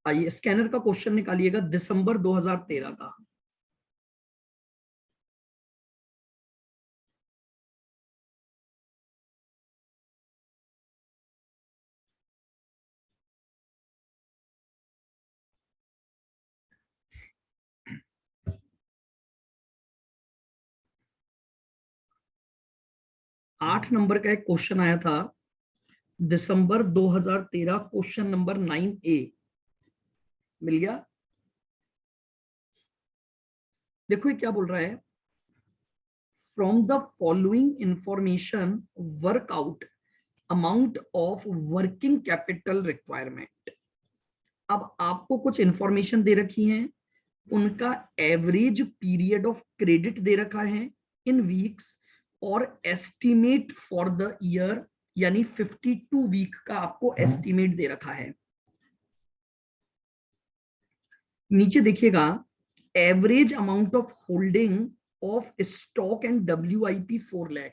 आइए स्कैनर का क्वेश्चन निकालिएगा दिसंबर 2013 का। आठ नंबर का एक क्वेश्चन आया था दिसंबर 2013, क्वेश्चन नंबर 9A। मिल गया? देखो ये क्या बोल रहा है, from the following information work out amount of working capital requirement. अब आपको कुछ इंफॉर्मेशन दे रखी है, उनका एवरेज पीरियड ऑफ क्रेडिट दे रखा है इन वीक्स, और एस्टिमेट फॉर द ईयर, यानी 52 वीक का आपको एस्टिमेट दे रखा है। नीचे देखिएगा, average amount of holding of stock and WIP 4 lakh,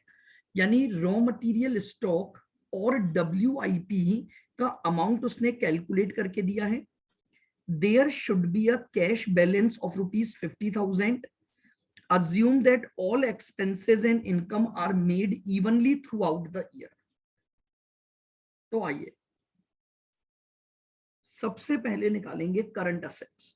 यानी रॉ मटेरियल स्टॉक और WIP का अमाउंट उसने कैलकुलेट करके दिया है। There should be a cash balance of ₹50,000। assume that all expenses and income are made evenly throughout the year। तो आइए सबसे पहले निकालेंगे current assets.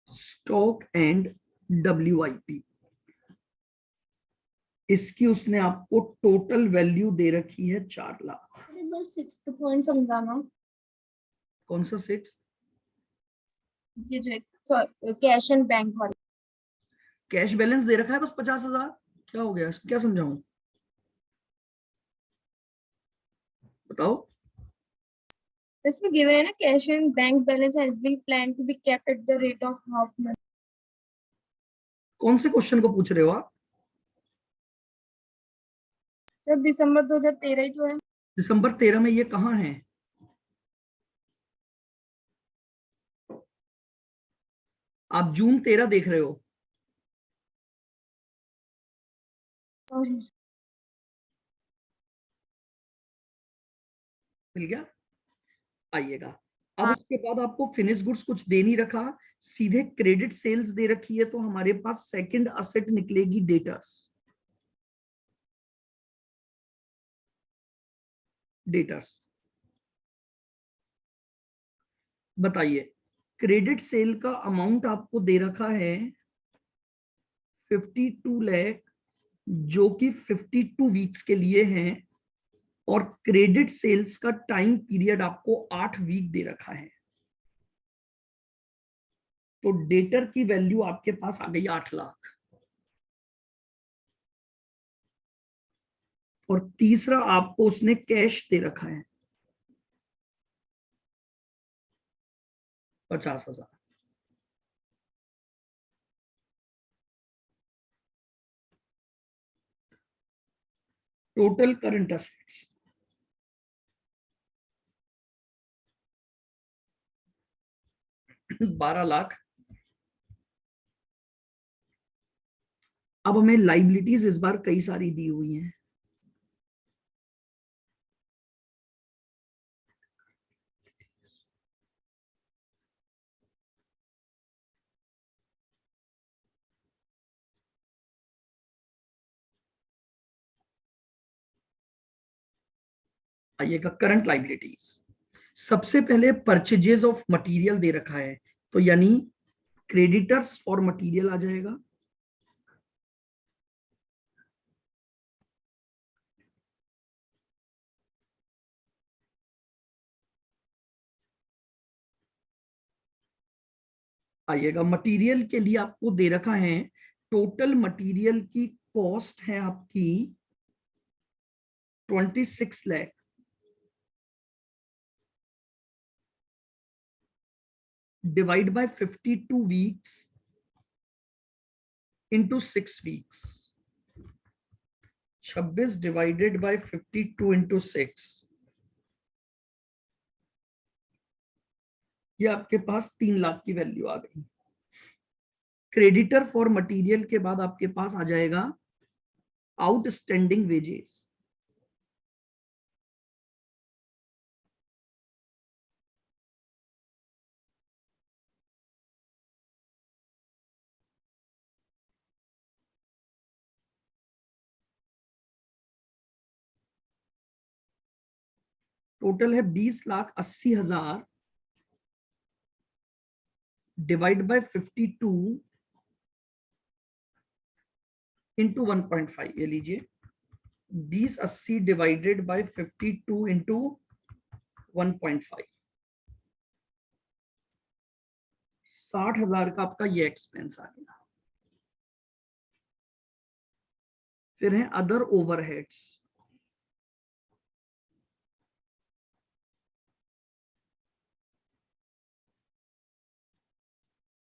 Stock and WIP, इसकी उसने आपको टोटल वैल्यू दे रखी है 4 लाख। सिक्स्थ पॉइंट समझाना। कौन सा 6? ये जो कैश एंड बैंक वाला। कैश बैलेंस दे रखा है बस 50,000। क्या हो गया, क्या समझाऊं, बताओ। इसमें गिवन है ना, cash and bank balance has been plan to be kept at the rate of half month. कौन से क्वेश्चन को पूछ रहे हो आप? सर दिसंबर 2013 ही तो है। दिसंबर 13 में ये कहाँ है? आप जून 13 देख रहे हो। मिल गया? आइएगा, अब उसके बाद आपको फिनिश गुड्स कुछ दे नहीं रखा, सीधे क्रेडिट सेल्स दे रखी है, तो हमारे पास सेकंड असेट निकलेगी डेटर्स। डेटर्स बताइए, क्रेडिट सेल का अमाउंट आपको दे रखा है 52 लाख, जो कि 52 वीक्स के लिए हैं, और क्रेडिट सेल्स का टाइम पीरियड आपको 8 वीक दे रखा है। तो डेटर की वैल्यू आपके पास आ गई 8 लाख। और तीसरा आपको उसने कैश दे रखा है 50,000। Total current assets 12 lakh. अब हमें लाइबिलिटीज इस बार कई सारी दी हुई हैं। आइएगा करंट लाइबिलिटीज, सबसे पहले परचेजेस ऑफ मटेरियल दे रखा है, तो यानी क्रेडिटर्स फॉर मटेरियल आ जाएगा। आइएगा मटेरियल के लिए आपको दे रखा है, टोटल मटेरियल की कॉस्ट है आपकी 26 lakh. divide by 52 weeks into 6 weeks. 26 divided by 52 into 6, ये आपके पास 3 लाख की वैल्यू आ गई। क्रेडिटर फॉर मटेरियल के बाद आपके पास आ जाएगा आउटस्टैंडिंग वेजेस। टोटल है 20,80,000 डिवाइड बाय 52 इंटू 1.5। ये लीजिए 2080 डिवाइडेड बाय 52 इंटू 1.5, 60,000 का आपका ये एक्सपेंस आ गया। फिर है अदर ओवरहेड्स।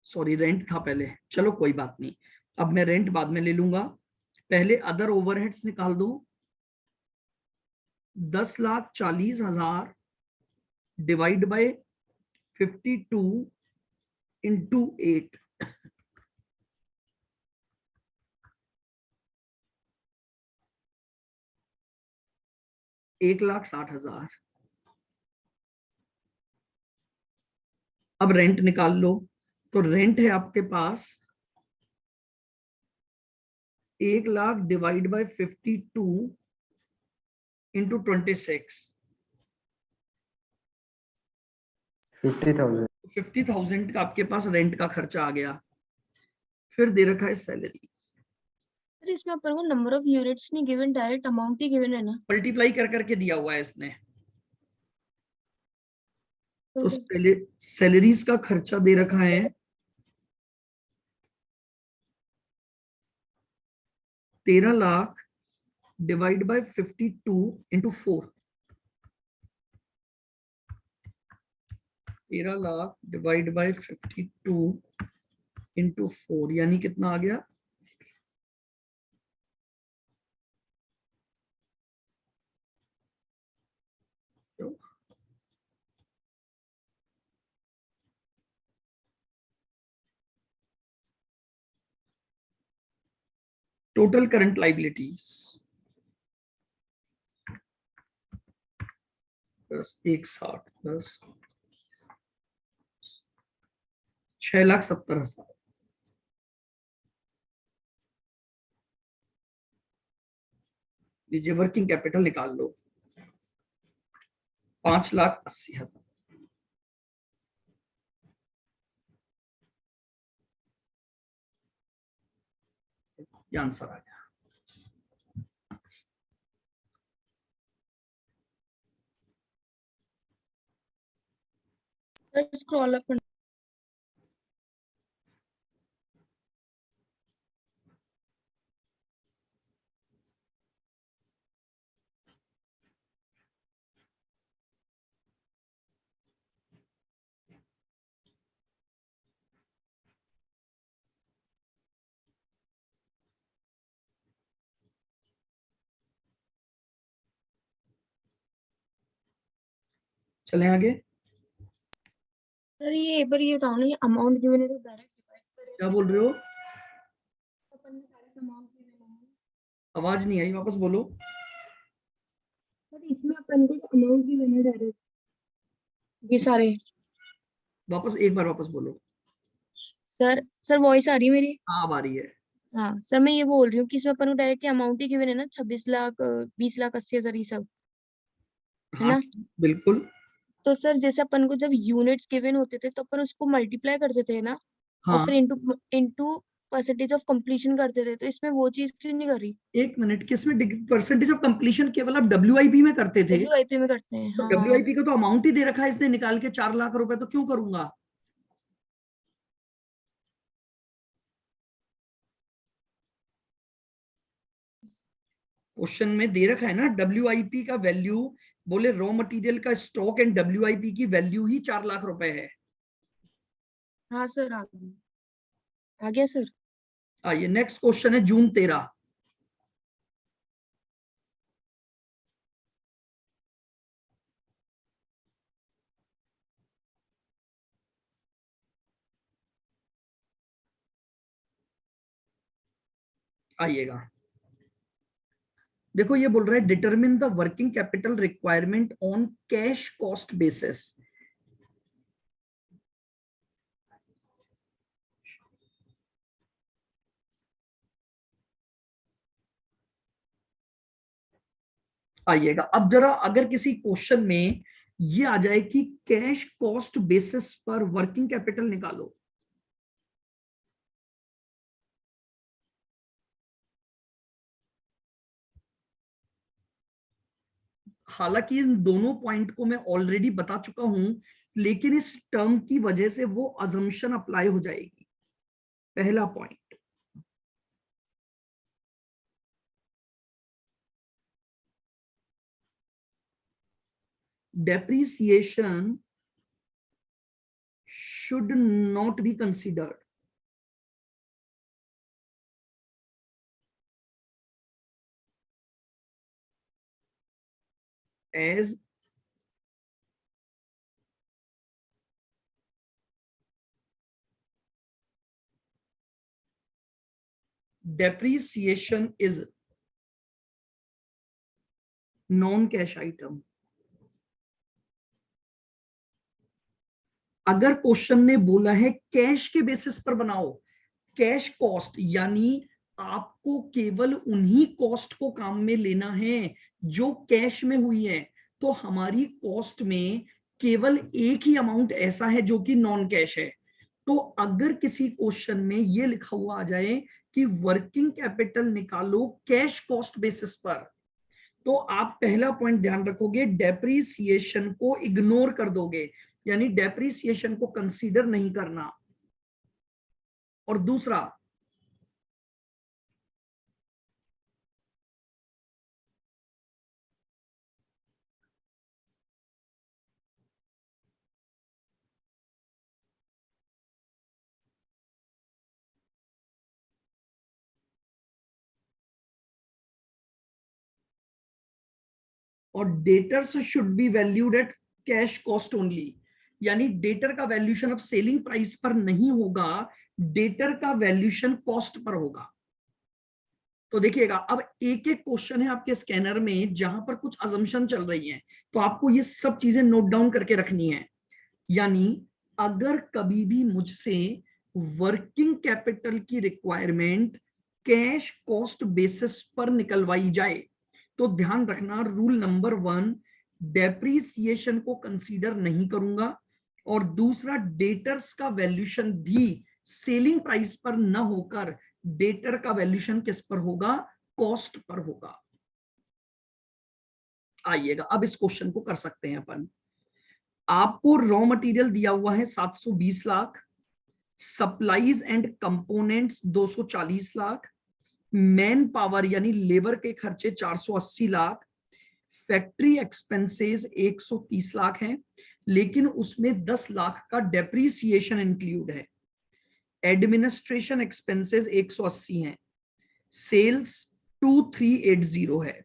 सॉरी, रेंट था पहले, चलो कोई बात नहीं, अब मैं रेंट बाद में ले लूंगा। पहले अदर ओवरहेड्स निकाल दो। 10,40,000 डिवाइड बाय 52 इंटू 8, 1,60,000। अब रेंट निकाल लो, तो रेंट है आपके पास 1 लाख डिवाइड बाय 52 इंटू 26, 50,000। 50,000 का आपके पास रेंट का खर्चा आ गया। फिर दे रखा है सैलरी, सर इसमें अपन को नंबर ऑफ यूनिट्स नहीं गिवन, डायरेक्ट अमाउंट ही गिवन है ना। मल्टीप्लाई कर करके दिया हुआ है इसने। तो सैलरीज का खर्चा दे रखा है 13 lakh divide by 52 into 4, 13 lakh divide by 52 into 4 यानी कितना आ गया? Total current liabilities plus 160 plus 6,70,000। लीजिए वर्किंग कैपिटल निकाल लो, 5,80,000। ये आंसर आ गया। सर स्क्रॉल अप चलें आगे। सर ये एक बार ये बताओ ना, ये अमाउंट गिवन है तो डायरेक्ट डिवाइड करें। क्या बोल रहे हो? अपन ने डायरेक्ट अमाउंट गिवन है। आवाज नहीं आई, वापस बोलो। सर इसमें अपन को अमाउंट गिवन है डायरेक्ट, ये सारे। वापस एक बार वापस बोलो। सर सर वॉइस आ रही है मेरी? हाँ अब आ रही है। हाँ सर मैं ये बोल रही हूँ कि इसमें अपन को डायरेक्ट अमाउंट ही गिवन है ना, 26 लाख 20,80,000 ये सब है हाँ ना। बिल्कुल। तो सर जैसे अपन को जब यूनिट्स गिवन होते थे तो अपन उसको मल्टीप्लाई करते थे ना, और हाँ फिर into into percentage of completion करते थे, तो इसमें वो चीज क्यों नहीं कर रही? एक मिनट, किसमें परसेंटेज ऑफ कंप्लीशन केवल आप WIP में करते थे? WIP में करते हैं तो हाँ। WIP का तो अमाउंट ही दे रखा है इसने निकाल के 4 लाख रुपए, तो क्यों करूंगा? क्वेश्चन में दे रखा है ना WIP का वैल्यू, बोले रॉ मटेरियल का स्टॉक एंड WIP की वैल्यू ही 4 लाख रुपए है। हाँ सर, आ गया सर। आइए नेक्स्ट क्वेश्चन है जून 13। आइएगा, देखो ये बोल रहा है determine the working capital requirement on cash cost basis. आइएगा, अब जरा अगर किसी क्वेश्चन में ये आ जाए कि कैश कॉस्ट बेसिस पर वर्किंग कैपिटल निकालो, हालांकि इन दोनों पॉइंट को मैं ऑलरेडी बता चुका हूं, लेकिन इस टर्म की वजह से वो अजम्पशन अप्लाई हो जाएगी। पहला point, depreciation should not be considered as depreciation is non-cash item। अगर क्वेश्चन ने बोला है कैश के बेसिस पर बनाओ, कैश कॉस्ट यानी आपको केवल उन्हीं कॉस्ट को काम में लेना है जो कैश में हुई है, तो हमारी कॉस्ट में केवल एक ही अमाउंट ऐसा है जो कि नॉन कैश है। तो अगर किसी क्वेश्चन में ये लिखा हुआ आ जाए कि वर्किंग कैपिटल निकालो कैश कॉस्ट बेसिस पर, तो आप पहला पॉइंट ध्यान रखोगे, डेप्रीसिएशन को इग्नोर कर दोगे, यानी डेप्रीसिएशन को कंसीडर नहीं करना। और दूसरा, और debtors should be valued at cash cost only, यानी डेटर का वैल्यूशन अब सेलिंग प्राइस पर नहीं होगा, डेटर का वैल्यूशन कॉस्ट पर होगा। तो देखिएगा, अब एक एक क्वेश्चन है आपके स्कैनर में जहां पर कुछ अजम्पशन चल रही है, तो आपको ये सब चीजें नोट डाउन करके रखनी है। यानी अगर कभी भी मुझसे वर्किंग कैपिटल की रिक्वायरमेंट कैश कॉस्ट बेसिस पर निकलवाई जाए, तो ध्यान रखना रूल नंबर 1, डेप्रीसिएशन को कंसीडर नहीं करूंगा, और दूसरा डेटर्स का वैल्यूशन भी सेलिंग प्राइस पर न होकर डेटर का वैल्यूशन किस पर होगा, कॉस्ट पर होगा। आइएगा, अब इस क्वेश्चन को कर सकते हैं अपन। आपको रॉ मटेरियल दिया हुआ है 720 lakh, supplies and components 240 lakh, man power यानी लेबर के खर्चे 480 लाख, फैक्ट्री एक्सपेंसेस 130 लाख हैं, लेकिन उसमें 10 लाख का डेप्रीसिएशन इंक्लूड है। एडमिनिस्ट्रेशन एक्सपेंसेस 180 हैं, सेल्स 2380 है।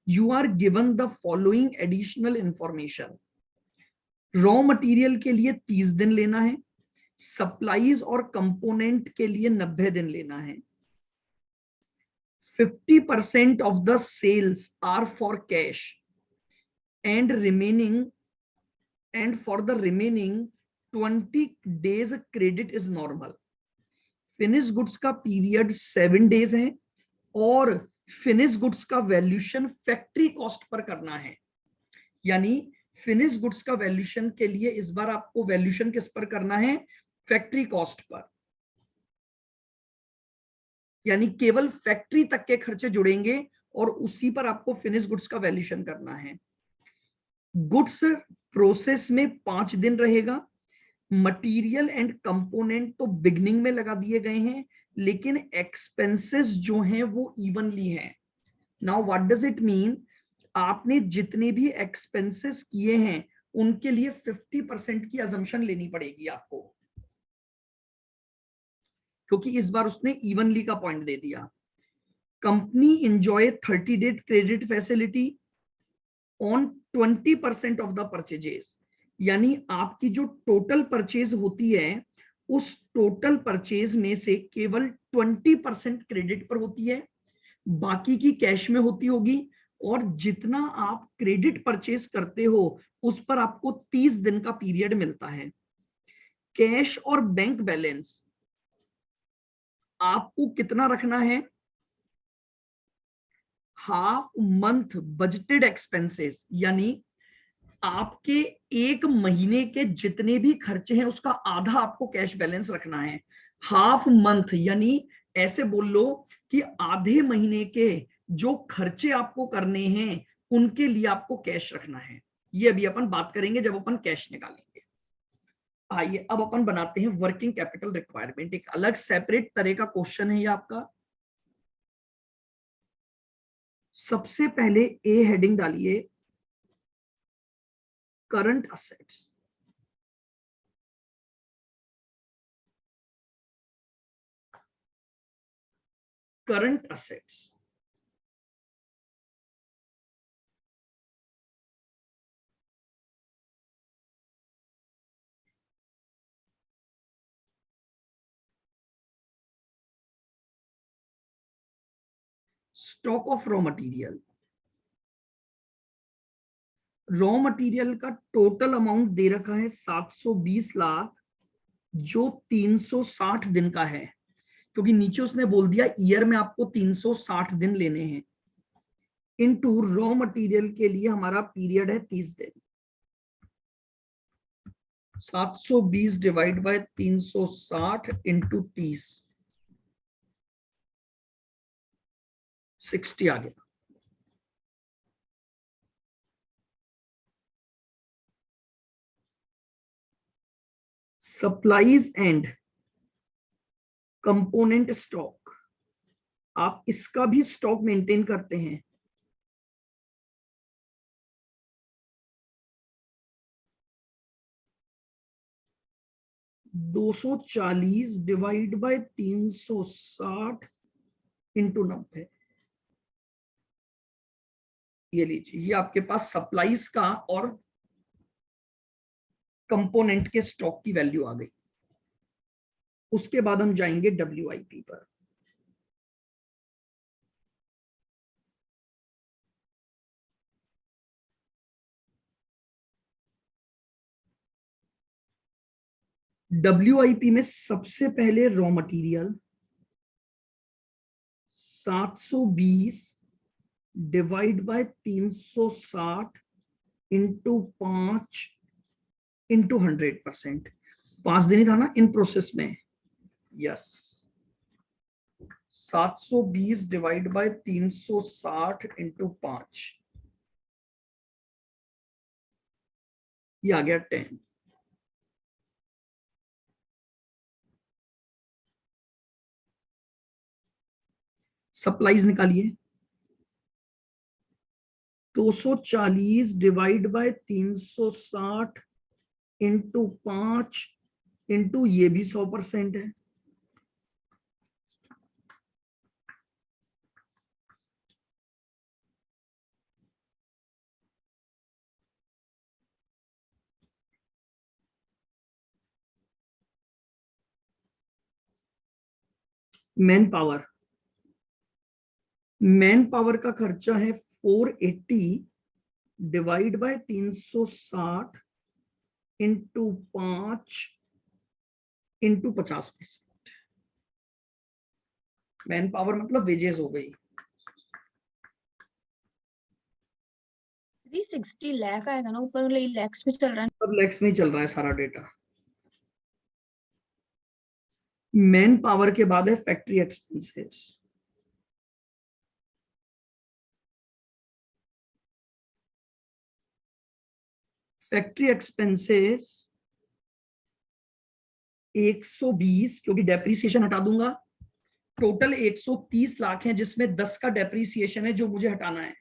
You are given the following additional information. Raw material के लिए 30 दिन लेना है, सप्लाईज और कंपोनेंट के लिए 90 दिन लेना है, 50% of the sales are for cash and for the remaining 20 days credit is normal। Finish goods का पीरियड 7 डेज है और फिनिश गुड्स का वैल्यूशन फैक्ट्री कॉस्ट पर करना है, यानी फिनिश गुड्स का वैल्यूशन के लिए इस बार आपको वैल्यूशन किस पर करना है, फैक्ट्री कॉस्ट पर, यानी केवल फैक्ट्री तक के खर्चे जुड़ेंगे और उसी पर आपको फिनिश गुड्स का वैल्यूशन करना है। गुड्स प्रोसेस में 5 दिन रहेगा, मटेरियल एंड कंपोनेंट तो बिगनिंग में लगा दिए गए हैं, लेकिन एक्सपेंसेस जो हैं वो इवनली हैं। Now what does it mean, आपने जितने भी एक्सपेंसेस किए हैं उनके लिए 50% की अजम्पशन लेनी पड़ेगी आपको। क्योंकि इस बार उसने इवनली का पॉइंट दे दिया। Company enjoy 30-day credit facility on 20% of the purchases, यानी आपकी जो टोटल परचेज होती है उस टोटल परचेज में से केवल 20% क्रेडिट पर होती है, बाकी की कैश में होती होगी, और जितना आप क्रेडिट परचेज करते हो उस पर आपको 30 दिन का पीरियड मिलता है। कैश और बैंक बैलेंस आपको कितना रखना है? हाफ मंथ बजटेड एक्सपेंसेस, यानी आपके एक महीने के जितने भी खर्चे हैं उसका आधा आपको कैश बैलेंस रखना है। हाफ मंथ यानी ऐसे बोल लो कि आधे महीने के जो खर्चे आपको करने हैं उनके लिए आपको कैश रखना है। ये अभी अपन बात करेंगे जब अपन कैश निकालेंगे। आइए अब अपन बनाते हैं वर्किंग कैपिटल रिक्वायरमेंट। एक अलग सेपरेट तरह का क्वेश्चन है ये आपका। सबसे पहले ए हेडिंग डालिए, current assets. Current assets stock of raw material. Raw material का टोटल अमाउंट दे रखा है 720 लाख, जो 360 दिन का है, क्योंकि नीचे उसने बोल दिया ईयर में आपको 360 दिन लेने हैं। इनटू रॉ मटेरियल के लिए हमारा पीरियड है 30 दिन। 720 डिवाइड बाय 360 इंटू 30, 60 आ गया। सप्लाईज एंड कंपोनेंट स्टॉक, आप इसका भी स्टॉक मेंटेन करते हैं। दो 240 डिवाइड बाय 360 इंटू 90। ये लीजिए, ये आपके पास सप्लाईज का और कंपोनेंट के स्टॉक की वैल्यू आ गई। उसके बाद हम जाएंगे WIP पर। WIP में सबसे पहले raw material 720 divide by 360 into 5 into 100%। 5 दिन ही था ना इन प्रोसेस में। यस, 720 डिवाइड बाय 360 इंटू 5, ये आ गया 10। सप्लाईज निकालिए। 240 डिवाइड बाय 360 इंटू 5 इंटू ये भी 100% है। मैन पावर, मैन पावर का खर्चा है 480 divide by 360 into 5 into 50%। Man power मतलब वेजेस हो गई। 360 लाख आएगा ना, ऊपर लैक्स में चल रहा है। सब लैक्स में ही चल रहा है सारा डेटा। मैन पावर के बाद है फैक्ट्री एक्सपेंसेस। फैक्ट्री एक्सपेंसेस 120, क्योंकि डेप्रीसिएशन हटा दूंगा। टोटल 130 लाख है, जिसमें 10 का डेप्रीसिएशन है जो मुझे हटाना है।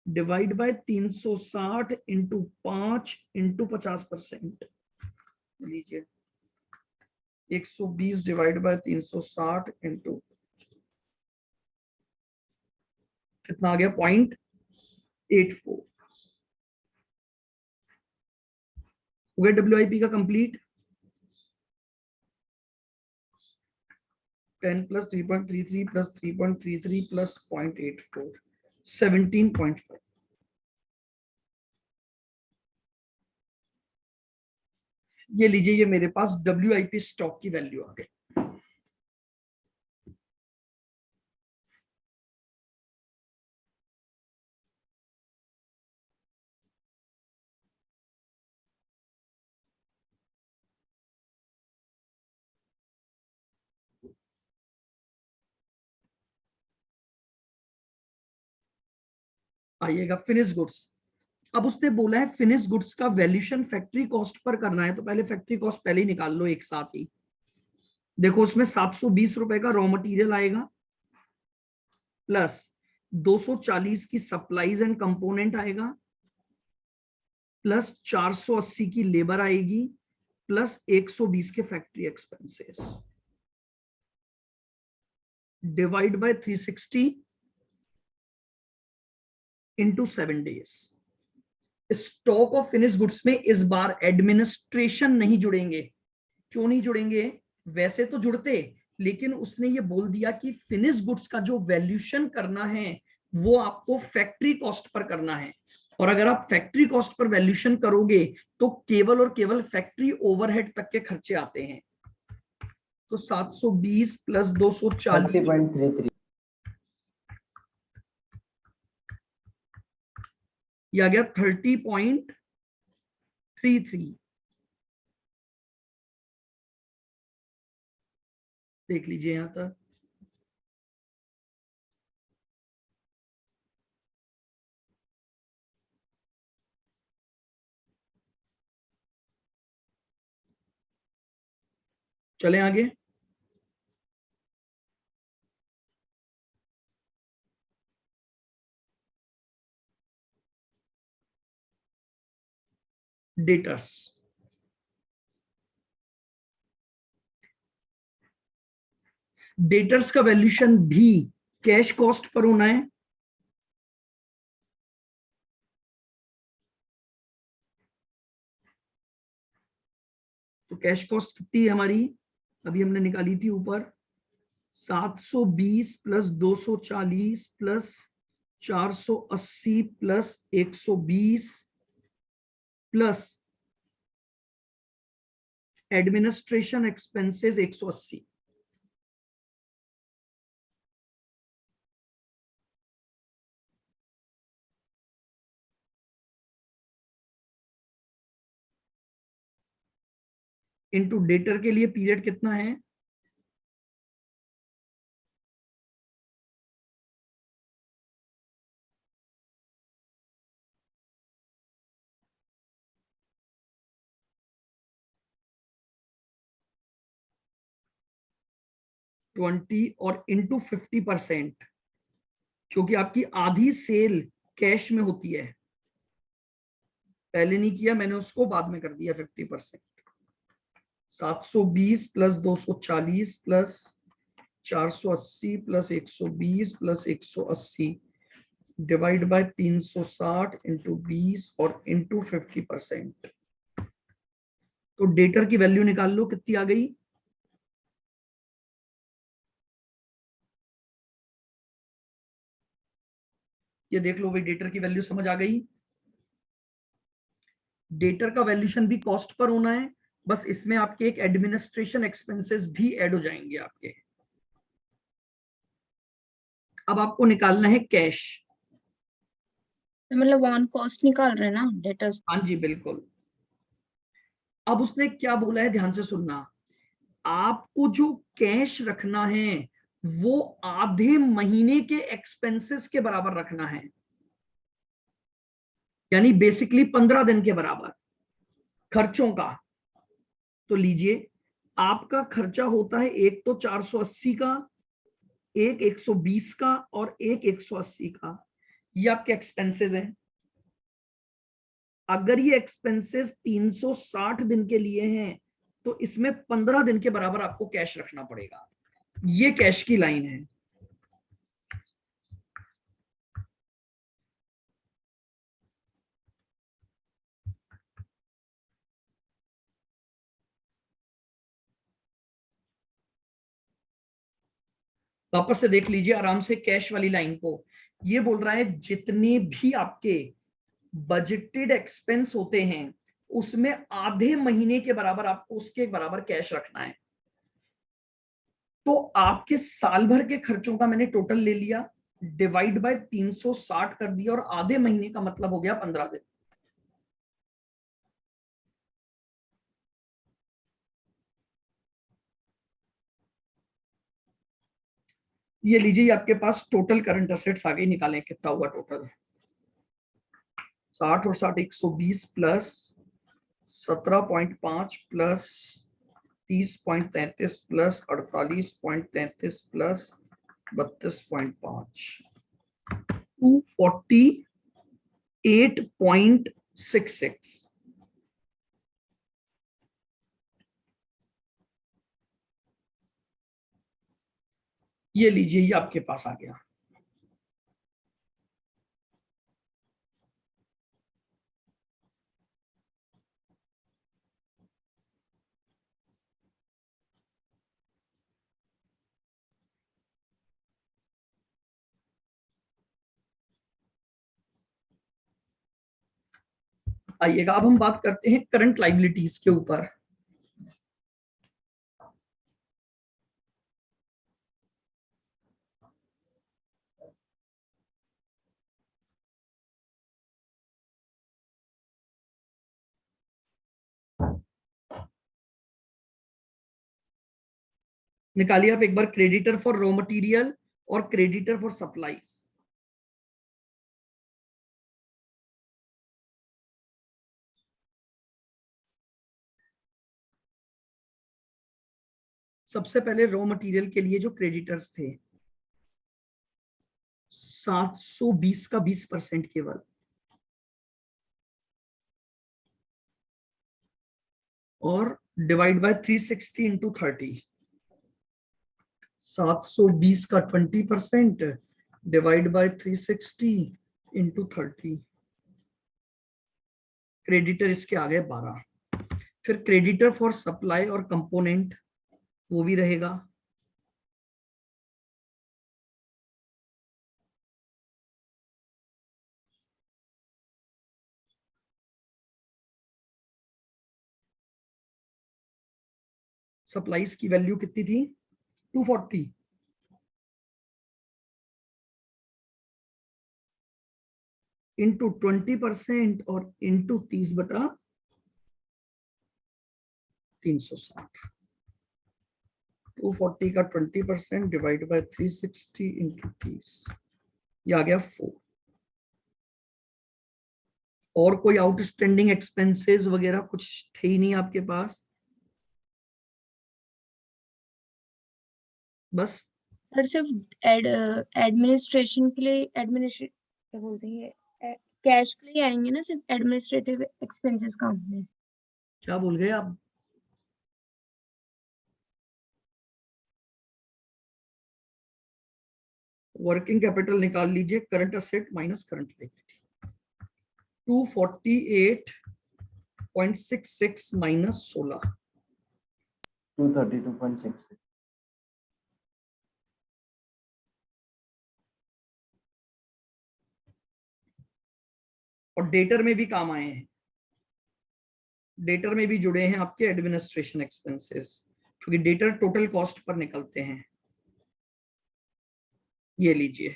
Divide by 360 into 5 into 50%। लीजिए, 120 डिवाइड बाय 360 इंटू कितना आ गया 0.84 हो गया WIP का कंप्लीट। 10 plus 3.33 plus 3.33 plus 0.84 17.5। ये लीजिए, ये मेरे पास WIP स्टॉक की वैल्यू आ गई। आइएगा फिनिश गुड्स। अब उसने बोला है फिनिश गुड्स का वैल्यूएशन फैक्ट्री कॉस्ट पर करना है, तो पहले फैक्ट्री कॉस्ट पहले ही निकाल लो एक साथ ही। देखो उसमें 720 रुपए का रॉ मटेरियल आएगा, प्लस 240 की सप्लाईज एंड कंपोनेंट आएगा, प्लस 480 की लेबर आएगी, प्लस 120 के factory expenses, divide by 360 into 7 days. Stock of finish goods में इस बार एडमिनिस्ट्रेशन नहीं जुड़ेंगे। क्यों नहीं जुड़ेंगे? वैसे तो जुड़ते, लेकिन उसने ये बोल दिया कि फिनिश गुड्स का जो वैल्यूएशन करना है वो आपको फैक्ट्री कॉस्ट पर करना है, और अगर आप फैक्ट्री कॉस्ट पर वैल्यूएशन करोगे तो केवल और केवल फैक्ट्री ओवरहेड तक के खर्चे आते हैं। तो 720 प्लस 240 30.33 ये आ गया 30.33। देख लीजिए यहां तक। चले आगे। डेटर्स, डेटर्स का वैल्यूएशन भी कैश कॉस्ट पर होना है। तो कैश कॉस्ट कितनी है हमारी, अभी हमने निकाली थी ऊपर, 720 plus 240 plus 480 plus 120 plus administration expenses 180। Into debtor के लिए पीरियड कितना है, ट्वेंटी, और इंटू 50%, क्योंकि आपकी आधी सेल कैश में होती है। पहले नहीं किया मैंने, उसको बाद में कर दिया 50%। 720 plus 240 plus 480 plus 120 plus 180 divide by 360 into 20 और इंटू 50%। तो डेटर की वैल्यू निकाल लो कितनी आ गई, ये देख लो भाई, डेटर की वैल्यू समझ आ गई। डेटर का वैल्यूएशन भी कॉस्ट पर होना है, बस इसमें आपके एक एडमिनिस्ट्रेशन एक्सपेंसेस भी ऐड हो जाएंगे आपके। अब आपको निकालना है कैश। मतलब ऑन कॉस्ट निकाल रहे हैं ना डेटर्स। हाँ जी बिल्कुल। अब उसने क्या बोला है, ध्यान से सुनना। आपको जो कैश रखना है वो आधे महीने के एक्सपेंसेस के बराबर रखना है, यानी बेसिकली 15 दिन के बराबर खर्चों का। तो लीजिए, आपका खर्चा होता है एक तो 480 का, एक 120 का और एक 180 का। ये आपके एक्सपेंसेस हैं। अगर ये एक्सपेंसेस 360 दिन के लिए हैं तो इसमें 15 दिन के बराबर आपको कैश रखना पड़ेगा। ये कैश की लाइन है। वापस से देख लीजिए आराम से कैश वाली लाइन को। ये बोल रहा है जितने भी आपके बजटेड एक्सपेंस होते हैं उसमें आधे महीने के बराबर आपको उसके बराबर कैश रखना है। तो आपके साल भर के खर्चों का मैंने टोटल ले लिया, डिवाइड बाय 360 कर दिया, और आधे महीने का मतलब हो गया 15 दिन। ये लीजिए, आपके पास टोटल करंट असेट्स आगे निकालें कितना हुआ टोटल। 60 और 60 120 प्लस 17.5 प्लस 30.33 प्लस 48.33 प्लस 32.5 248.66। ये लीजिए, ये आपके पास आ गया। आइएगा अब हम बात करते हैं करंट लाइबिलिटीज के ऊपर। निकालिए आप एक बार क्रेडिटर फॉर रॉ मटेरियल और क्रेडिटर फॉर सप्लाईज। सबसे पहले रॉ मटेरियल के लिए जो क्रेडिटर्स थे 720 का 20% केवल, और डिवाइड बाय 360 इंटू 30। 720 का 20% डिवाइड बाय 360 इंटू 30। क्रेडिटर इसके आगे 12। फिर क्रेडिटर फॉर सप्लाई और कंपोनेंट वो भी रहेगा। सप्लाईज की वैल्यू कितनी थी 240, इंटू 20% और इंटू 30/360। 240 का 20% डिवाइड बाय 360 इंटू 30, ये आ गया 4। और कोई आउटस्टैंडिंग एक्सपेंसेस वगैरह कुछ थे ही नहीं आपके पास, बस सर सिर्फ एडमिनिस्ट्रेशन के लिए क्या बोलते हैं, कैश के लिए आएंगे ना, सिर्फ एडमिनिस्ट्रेटिव एक्सपेंसेस का होंगे। क्या बोल गए आप? वर्किंग कैपिटल निकाल लीजिए, current asset minus current liability. 248.66 minus 16, 232.6। और डेटर में भी काम आए हैं, डेटर में भी जुड़े हैं आपके एडमिनिस्ट्रेशन एक्सपेंसेस, क्योंकि डेटर टोटल कॉस्ट पर निकलते हैं। ये लीजिए,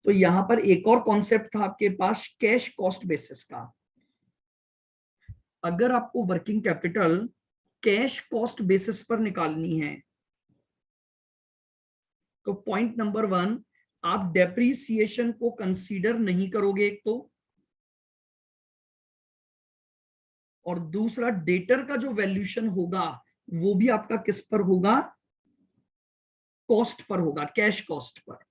तो यहां पर एक और कॉन्सेप्ट था आपके पास कैश कॉस्ट बेसिस का। अगर आपको working capital cash cost basis पर निकालनी है तो पॉइंट नंबर 1, आप डेप्रीसिएशन को कंसीडर नहीं करोगे एक तो, और दूसरा डेटर का जो वैल्यूएशन होगा वो भी आपका किस पर होगा, कॉस्ट पर होगा, कैश कॉस्ट पर।